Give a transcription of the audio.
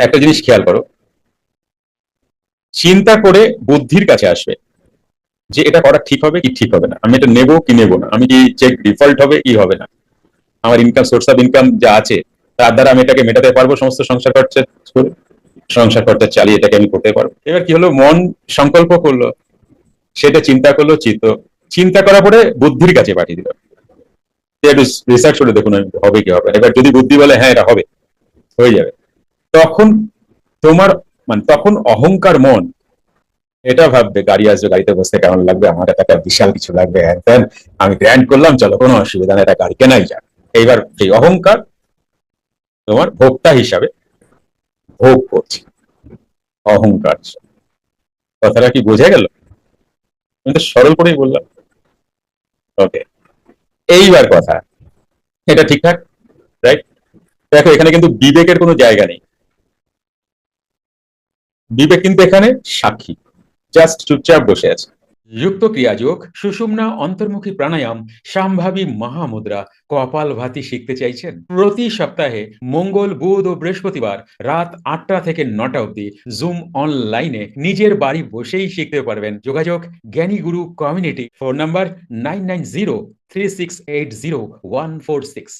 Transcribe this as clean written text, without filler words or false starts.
একটা জিনিস খেয়াল করো, চিন্তা করে বুদ্ধির কাছে আসবে যে এটা করা ঠিক হবে কি ঠিক হবে না, আমি এটা নেবো কি নেবো না, আমি কি চেক ডিফল্ট হবে কি হবে না, আমার ইনকাম, সোর্স অফ ইনকাম যা আছে তার দ্বারা আমি এটাকে মেটাতে পারবো, সমস্ত সংসার খরচা করে, সংসার খরচা চালিয়ে এটাকে আমি করতে পারবো। এবার কি হলো, মন সংকল্প করলো, সেটা চিন্তা করলো, চিন্তা করার পরে বুদ্ধির কাছে পাঠিয়ে দিল, একটু রিসার্চ করে দেখুন হবে কি হবে। এবার যদি বুদ্ধি বলে হ্যাঁ এটা হবে, হয়ে যাবে, তখন তোমার মানে তখন অহংকার মন এটা ভাববে গাড়ি আসবে, গাড়িতে বসতে কেমন লাগবে, আমার একটা বিশাল কিছু লাগবে, হ্যাঁ দেন আমি গ্র্যান্ড করলাম, চলো কোনো অসুবিধা নেই, এটা গাড়ি কেনাই যাক। এইবার এই অহংকার তোমার ভোক্তা হিসাবে ভোগ করছে, অহংকার। কথাটা কি বোঝা গেল? আমি তো সরল করেই বললাম। ওকে, এইবার কথা, এটা ঠিকঠাক, রাইট? দেখো এখানে কিন্তু বিবেকের কোনো জায়গা নেই, বিবেক কিন্তু এখানে সাক্ষী, জাস্ট চুপচাপ বসে আছে। যুক্ত ক্রিয়াযোগ, সুষুম্না অন্তর্মুখী প্রাণায়াম, সম্ভাবী মহামুদ্রা, কপালভাতি শিখতে চাইছেন? প্রতি সপ্তাহে মঙ্গল, বুধ ও বৃহস্পতিবার রাত 8টা থেকে 9টা অবধি জুম অনলাইনে নিজের বাড়ি বসেই শিখতে পারবেন। যোগাযোগ জ্ঞানী গুরু কমিউনিটি, ফোন নাম্বার 9903680146।